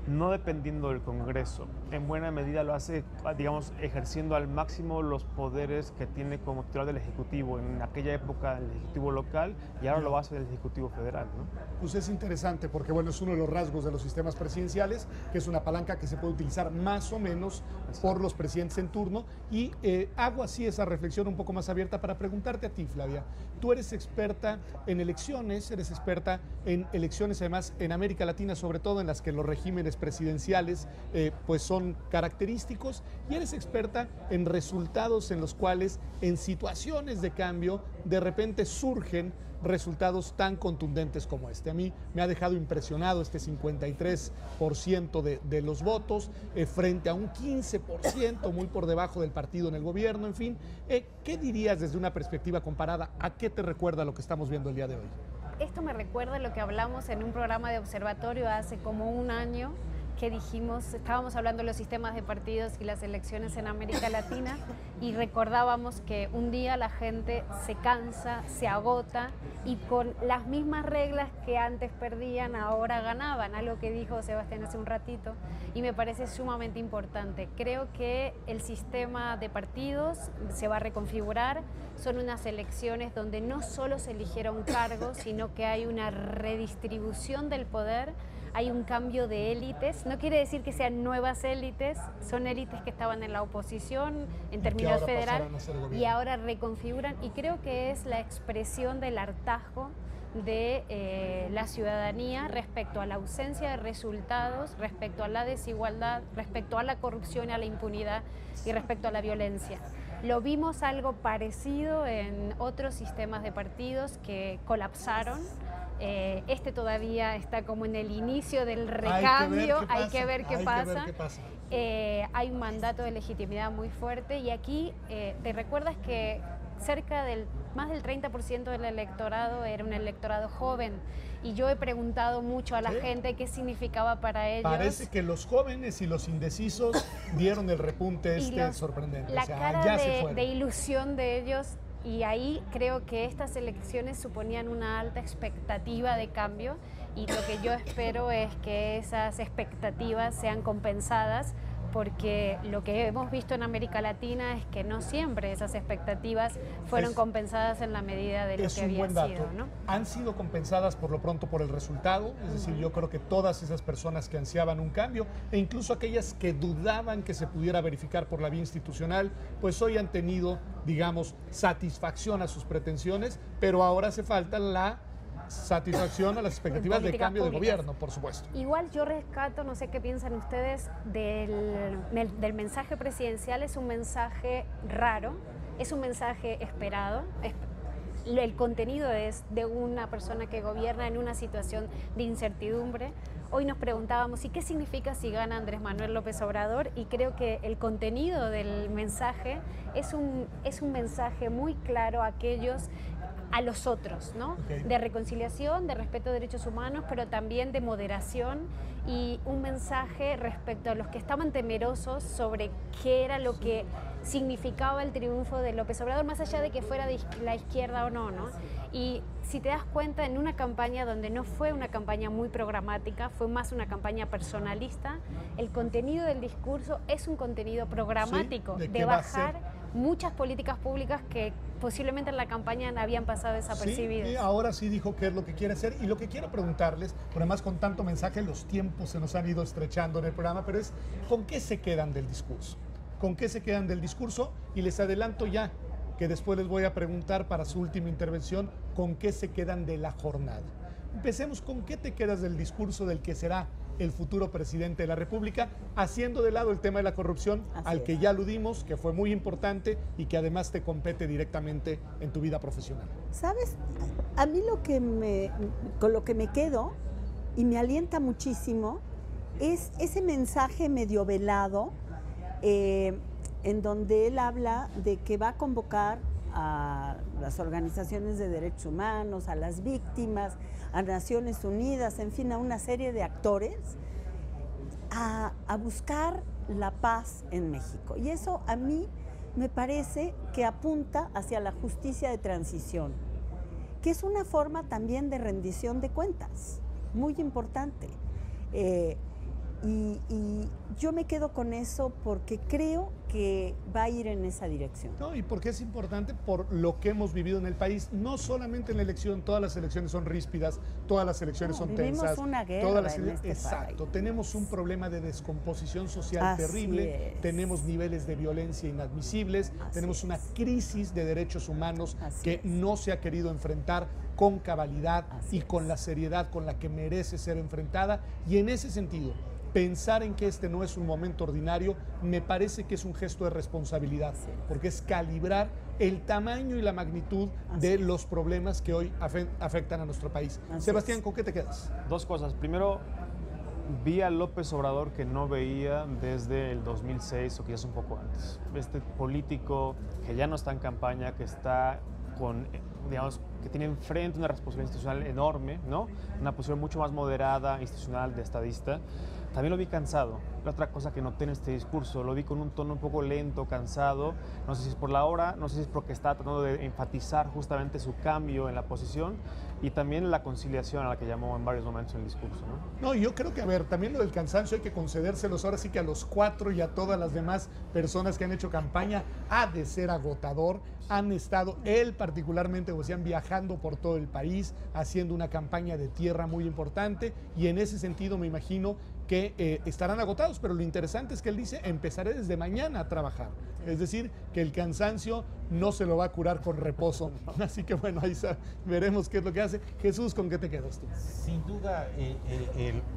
no dependiendo del Congreso. En buena medida lo hace, digamos, ejerciendo al máximo los poderes que tiene como titular del Ejecutivo. En aquella época el Ejecutivo local y ahora lo hace el Ejecutivo federal, ¿no? Pues es interesante porque, bueno, es uno de los rasgos de los sistemas presidenciales, que es una palanca que se puede utilizar más o menos por los presidentes en turno. Y hago así esa reflexión un poco más abierta para preguntarte a ti, Flavia. Tú eres experta en elecciones, eres experta en elecciones además en América Latina, sobre todo en las que los regímenes presidenciales pues son característicos, y eres experta en resultados en los cuales en situaciones de cambio de repente surgen resultados tan contundentes como este. A mí me ha dejado impresionado este 53% de los votos frente a un 15% muy por debajo del partido en el gobierno. En fin, ¿qué dirías desde una perspectiva comparada? ¿A qué te recuerda lo que estamos viendo el día de hoy? Esto me recuerda lo que hablamos en un programa de observatorio hace como un año, que dijimos, estábamos hablando de los sistemas de partidos y las elecciones en América Latina, y recordábamos que un día la gente se cansa, se agota, y con las mismas reglas que antes perdían, ahora ganaban, algo que dijo Sebastián hace un ratito, y me parece sumamente importante. Creo que el sistema de partidos se va a reconfigurar, son unas elecciones donde no solo se eligieron cargos, sino que hay una redistribución del poder. Hay un cambio de élites, no quiere decir que sean nuevas élites, son élites que estaban en la oposición en términos federal y ahora reconfiguran, y creo que es la expresión del hartazgo de la ciudadanía respecto a la ausencia de resultados, respecto a la desigualdad, respecto a la corrupción y a la impunidad y respecto a la violencia. Lo vimos algo parecido en otros sistemas de partidos que colapsaron. Este todavía está como en el inicio del recambio, hay que ver qué pasa. Hay un mandato de legitimidad muy fuerte, y aquí te recuerdas que más del 30% del electorado era un electorado joven, y yo he preguntado mucho a la gente qué significaba para ellos. Parece que los jóvenes y los indecisos dieron el repunte sorprendente. La cara de ilusión de ellos. Y ahí creo que estas elecciones suponían una alta expectativa de cambio, y lo que yo espero es que esas expectativas sean compensadas, porque lo que hemos visto en América Latina es que no siempre esas expectativas fueron compensadas en la medida de lo que había sido, ¿no? Han sido compensadas por lo pronto por el resultado, es decir, yo creo que todas esas personas que ansiaban un cambio, e incluso aquellas que dudaban que se pudiera verificar por la vía institucional, pues hoy han tenido, digamos, satisfacción a sus pretensiones, pero ahora hace falta la satisfacción a las expectativas de cambio de gobierno, por supuesto. Igual yo rescato, no sé qué piensan ustedes, del mensaje presidencial. Es un mensaje raro, es un mensaje esperado. El contenido es de una persona que gobierna en una situación de incertidumbre. Hoy nos preguntábamos, ¿y qué significa si gana Andrés Manuel López Obrador? Y creo que el contenido del mensaje es un mensaje muy claro a los otros, ¿no? De reconciliación, de respeto a derechos humanos, pero también de moderación, y un mensaje respecto a los que estaban temerosos sobre qué era lo que significaba el triunfo de López Obrador, más allá de que fuera de la izquierda o no, ¿no? Y si te das cuenta, en una campaña donde no fue una campaña muy programática, fue más una campaña personalista, el contenido del discurso es un contenido programático, de bajar muchas políticas públicas que posiblemente en la campaña habían pasado desapercibidas. Sí, ahora sí dijo qué es lo que quiere hacer, y lo que quiero preguntarles, por además con tanto mensaje, los tiempos se nos han ido estrechando en el programa, pero es ¿con qué se quedan del discurso? ¿Con qué se quedan del discurso? Y les adelanto ya que después les voy a preguntar para su última intervención con qué se quedan de la jornada. Empecemos, ¿con qué te quedas del discurso del que será el futuro presidente de la República, haciendo de lado el tema de la corrupción, al que ya aludimos, que fue muy importante y que además te compete directamente en tu vida profesional? ¿Sabes? A mí con lo que me quedo y me alienta muchísimo es ese mensaje medio velado en donde él habla de que va a convocar a las organizaciones de derechos humanos, a las víctimas, a Naciones Unidas, en fin, a una serie de actores a buscar la paz en México. Y eso a mí me parece que apunta hacia la justicia de transición, que es una forma también de rendición de cuentas, muy importante. Y yo me quedo con eso porque creo que va a ir en esa dirección. No, y porque es importante por lo que hemos vivido en el país, no solamente en la elección, todas las elecciones son ríspidas, todas las elecciones son vivimos tensas. una guerra todas las en este exacto, país. tenemos un problema de descomposición social Así terrible, es. tenemos niveles de violencia inadmisibles, Así tenemos una es. crisis de derechos humanos Así que es. no se ha querido enfrentar con cabalidad Así y con es. la seriedad con la que merece ser enfrentada, y en ese sentido, pensar en que este no es un momento ordinario me parece que es un gesto de responsabilidad, porque es calibrar el tamaño y la magnitud de los problemas que hoy afectan a nuestro país. Así Sebastián, es. ¿con qué te quedas? Dos cosas. Primero, vi a López Obrador que no veía desde el 2006 o quizás un poco antes. Este político que ya no está en campaña, que está con, digamos, que tiene enfrente una responsabilidad institucional enorme, ¿no? Una posición mucho más moderada, institucional, de estadista. También lo vi cansado. La otra cosa que noté en este discurso, lo vi con un tono un poco lento, cansado. No sé si es por la hora, no sé si es porque está tratando de enfatizar justamente su cambio en la posición y también la conciliación a la que llamó en varios momentos en el discurso, ¿no? No, yo creo que, a ver, también lo del cansancio hay que concedérselos ahora sí que a los 4 y a todas las demás personas que han hecho campaña. Ha de ser agotador. Han estado, él particularmente, o sea, viajando por todo el país, haciendo una campaña de tierra muy importante, y en ese sentido me imagino que estarán agotados, pero lo interesante es que él dice, empezaré desde mañana a trabajar. Es decir, que el cansancio no se lo va a curar con reposo. Así que bueno, ahí veremos qué es lo que hace. Jesús, ¿con qué te quedas tú? Sin duda,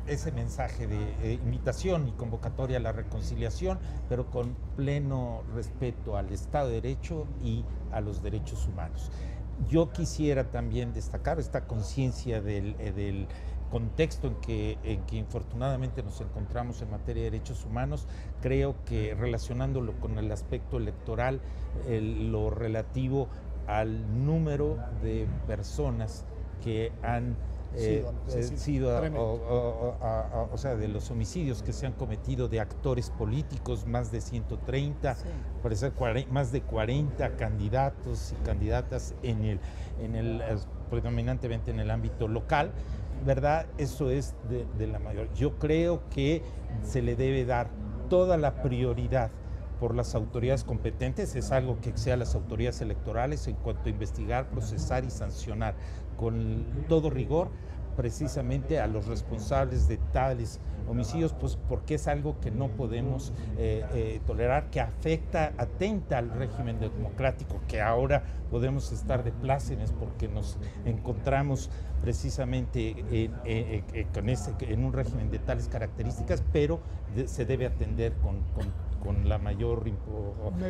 ese mensaje de invitación y convocatoria a la reconciliación, pero con pleno respeto al Estado de Derecho y a los derechos humanos. Yo quisiera también destacar esta conciencia del contexto en que infortunadamente nos encontramos en materia de derechos humanos. Creo que relacionándolo con el aspecto electoral, lo relativo al número de personas que han sido, o sea, de los homicidios que se han cometido de actores políticos, más de 130, sí. Parece más de 40 candidatos y candidatas predominantemente en el ámbito local, ¿verdad? Eso es de la mayor. Yo creo que se le debe dar toda la prioridad por las autoridades competentes, es algo que excede a las autoridades electorales en cuanto a investigar, procesar y sancionar con todo rigor precisamente a los responsables de tales homicidios, pues porque es algo que no podemos tolerar, que atenta al régimen democrático, que ahora podemos estar de plácemes porque nos encontramos precisamente en un régimen de tales características, pero se debe atender con la mayor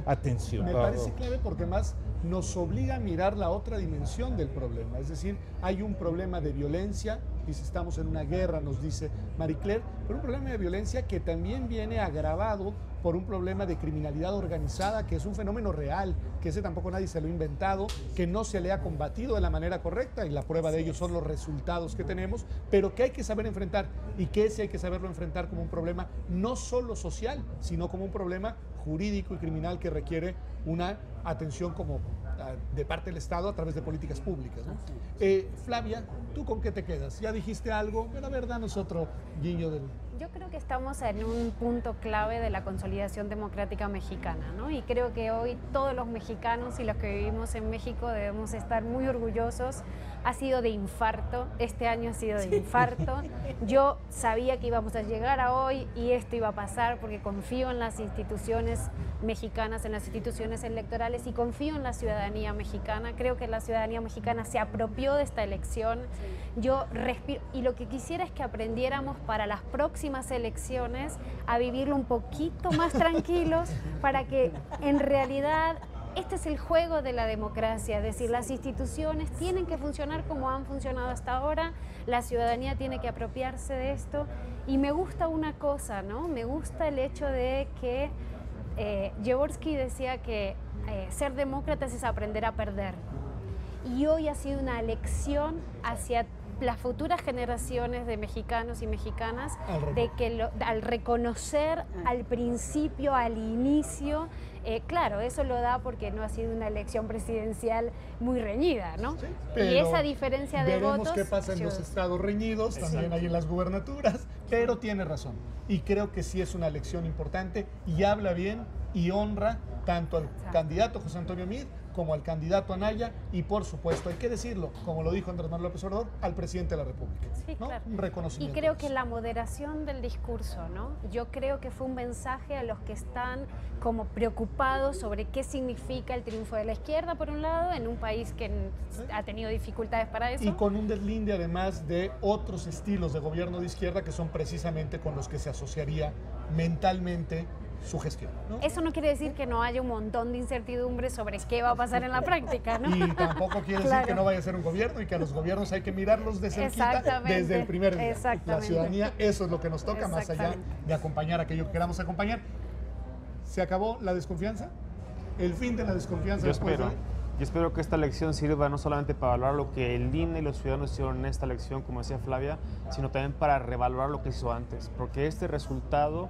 atención. Me parece clave porque más nos obliga a mirar la otra dimensión del problema, es decir, hay un problema de violencia, dice, estamos en una guerra, nos dice Marie Claire, pero un problema de violencia que también viene agravado por un problema de criminalidad organizada, que es un fenómeno real, que ese tampoco nadie se lo ha inventado, que no se le ha combatido de la manera correcta, y la prueba de ello son los resultados que tenemos, pero que hay que saber enfrentar, y que ese hay que saberlo enfrentar como un problema no solo social, sino como un problema jurídico y criminal que requiere una atención como de parte del Estado a través de políticas públicas, ¿no? Flavia, ¿tú con qué te quedas? Ya dijiste algo, pero a ver, danos otro guiño del... Yo creo que estamos en un punto clave de la consolidación democrática mexicana, ¿no? Y creo que hoy todos los mexicanos y los que vivimos en México debemos estar muy orgullosos. Ha sido de infarto, este año ha sido de infarto. Yo sabía que íbamos a llegar a hoy y esto iba a pasar porque confío en las instituciones mexicanas, en las instituciones electorales y confío en la ciudadanía mexicana. Creo que la ciudadanía mexicana se apropió de esta elección. Yo respiro, y lo que quisiera es que aprendiéramos para las próximas elecciones a vivirlo un poquito más tranquilos para que en realidad este es el juego de la democracia, es decir, las instituciones tienen que funcionar como han funcionado hasta ahora, la ciudadanía tiene que apropiarse de esto y me gusta una cosa, ¿no? Me gusta el hecho de que Jaworski decía que ser demócratas es aprender a perder y hoy ha sido una lección hacia las futuras generaciones de mexicanos y mexicanas de que al reconocer al principio, al inicio, claro, eso lo da porque no ha sido una elección presidencial muy reñida, ¿no? Sí, y esa diferencia de votos... Veremos qué pasa en los estados reñidos, también hay en las gubernaturas, Pero tiene razón. Y creo que sí es una elección importante y habla bien y honra tanto al candidato José Antonio Meade como al candidato Anaya y, por supuesto, hay que decirlo, como lo dijo Andrés Manuel López Obrador, al presidente de la República. Sí, ¿no? claro. Un reconocimiento. Y creo que la moderación del discurso, ¿no? Yo creo que fue un mensaje a los que están como preocupados sobre qué significa el triunfo de la izquierda, por un lado, en un país que ha tenido dificultades para eso. Y con un deslinde, además, de otros estilos de gobierno de izquierda que son precisamente con los que se asociaría mentalmente su gestión, ¿no? Eso no quiere decir que no haya un montón de incertidumbre sobre qué va a pasar en la práctica, ¿no? Y tampoco quiere decir que no vaya a ser un gobierno y que a los gobiernos hay que mirarlos de cerquita desde el primer día. La ciudadanía, eso es lo que nos toca, más allá de acompañar aquello que queramos acompañar. ¿Se acabó la desconfianza? ¿El fin de la desconfianza? Yo espero que esta elección sirva no solamente para valorar lo que el INE y los ciudadanos hicieron en esta elección, como decía Flavia, sino también para revalorar lo que se hizo antes, porque este resultado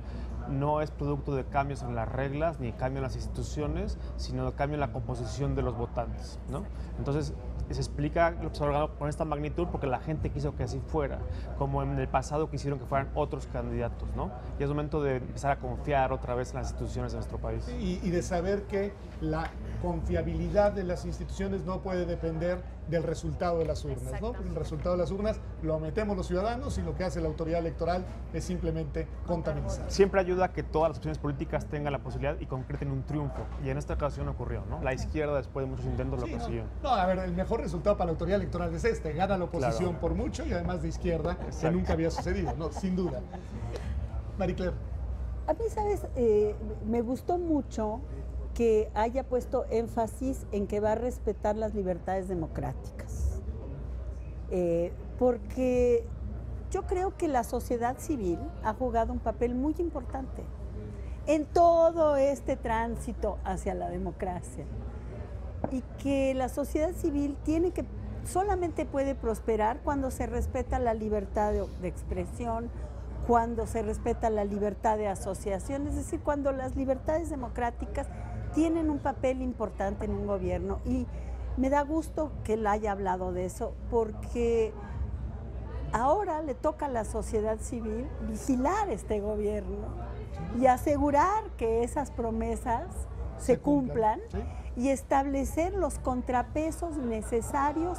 no es producto de cambios en las reglas ni cambio en las instituciones, sino de cambio en la composición de los votantes, ¿no? Entonces, se explica lo que se ha logrado con esta magnitud porque la gente quiso que así fuera, como en el pasado quisieron que fueran otros candidatos, ¿no? Y es momento de empezar a confiar otra vez en las instituciones de nuestro país. Y de saber que la confiabilidad de las instituciones no puede depender del resultado de las urnas, ¿no? El resultado de las urnas lo metemos los ciudadanos y lo que hace la autoridad electoral es simplemente contabilizar. Siempre ayuda a que todas las opciones políticas tengan la posibilidad y concreten un triunfo. Y en esta ocasión ocurrió, ¿no? La izquierda, después de muchos intentos, lo consiguió. No, a ver, el mejor resultado para la autoridad electoral es este. Gana la oposición por mucho y además de izquierda, que nunca había sucedido, ¿no? Sin duda. Marie Claire. A mí, ¿sabes? Me gustó mucho que haya puesto énfasis en que va a respetar las libertades democráticas. Porque yo creo que la sociedad civil ha jugado un papel muy importante en todo este tránsito hacia la democracia. Y que la sociedad civil solamente puede prosperar cuando se respeta la libertad de expresión, cuando se respeta la libertad de asociación, es decir, cuando las libertades democráticas tienen un papel importante en un gobierno. Y me da gusto que él haya hablado de eso, porque ahora le toca a la sociedad civil vigilar este gobierno y asegurar que esas promesas se cumplan, ¿sí? Y establecer los contrapesos necesarios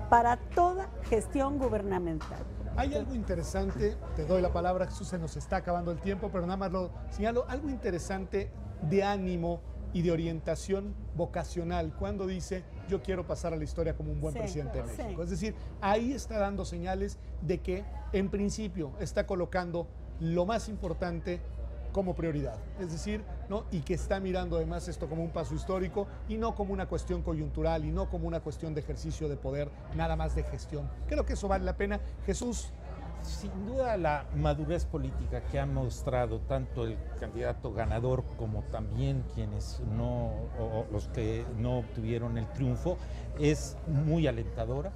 para toda gestión gubernamental. Hay algo interesante, te doy la palabra, Jesús, se nos está acabando el tiempo, pero nada más lo señalo, algo interesante de ánimo y de orientación vocacional cuando dice yo quiero pasar a la historia como un buen presidente de México. Es decir, ahí está dando señales de que en principio está colocando lo más importante como prioridad, es decir, ¿no? Y que está mirando además esto como un paso histórico y no como una cuestión coyuntural y no como una cuestión de ejercicio de poder, nada más de gestión. Creo que eso vale la pena. Jesús. Sin duda la madurez política que ha mostrado tanto el candidato ganador como también quienes no, o los que no obtuvieron el triunfo, es muy alentadora,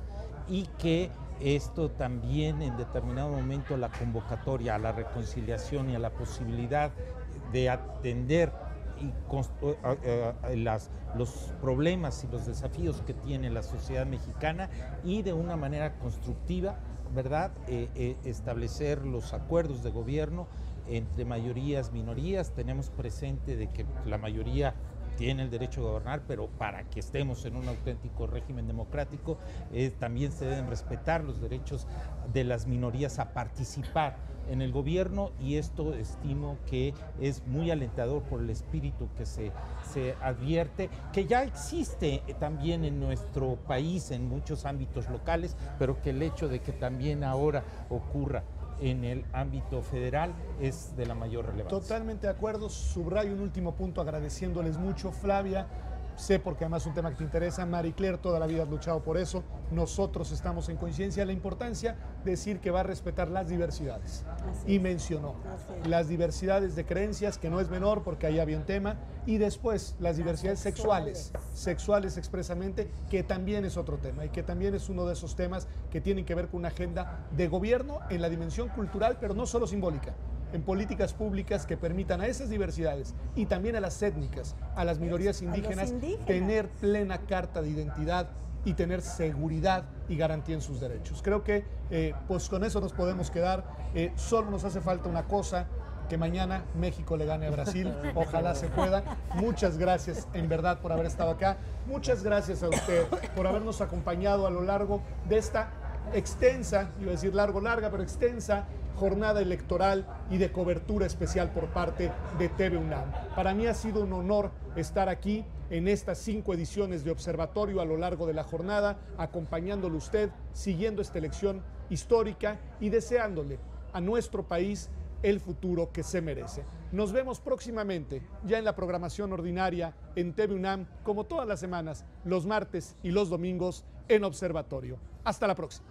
y que esto también en determinado momento la convocatoria a la reconciliación y a la posibilidad de atender los problemas y los desafíos que tiene la sociedad mexicana y de una manera constructiva, ¿verdad? Establecer los acuerdos de gobierno entre mayorías, minorías. Tenemos presente de que la mayoría tiene el derecho a gobernar, pero para que estemos en un auténtico régimen democrático, también se deben respetar los derechos de las minorías a participar en el gobierno, y esto estimo que es muy alentador por el espíritu que se advierte, que ya existe también en nuestro país en muchos ámbitos locales, pero que el hecho de que también ahora ocurra en el ámbito federal es de la mayor relevancia. Totalmente de acuerdo. Subrayo un último punto agradeciéndoles mucho, Flavia. Sé porque además es un tema que te interesa. Marie Claire, toda la vida has luchado por eso. Nosotros estamos en coincidencia de la importancia de decir que va a respetar las diversidades. Y mencionó las diversidades de creencias, que no es menor porque ahí había un tema, y después las diversidades sexuales expresamente, que también es otro tema y que también es uno de esos temas que tienen que ver con una agenda de gobierno en la dimensión cultural, pero no solo simbólica, en políticas públicas que permitan a esas diversidades y también a las étnicas, a las minorías indígenas, tener plena carta de identidad y tener seguridad y garantía en sus derechos. Creo que pues con eso nos podemos quedar. Solo nos hace falta una cosa, que mañana México le gane a Brasil. Ojalá se pueda. Muchas gracias en verdad por haber estado acá. Muchas gracias a usted por habernos acompañado a lo largo de esta extensa, iba a decir larga, pero extensa jornada electoral y de cobertura especial por parte de TV UNAM. Para mí ha sido un honor estar aquí en estas 5 ediciones de Observatorio a lo largo de la jornada, acompañándole usted, siguiendo esta elección histórica y deseándole a nuestro país el futuro que se merece. Nos vemos próximamente ya en la programación ordinaria en TV UNAM, como todas las semanas, los martes y los domingos en Observatorio. Hasta la próxima.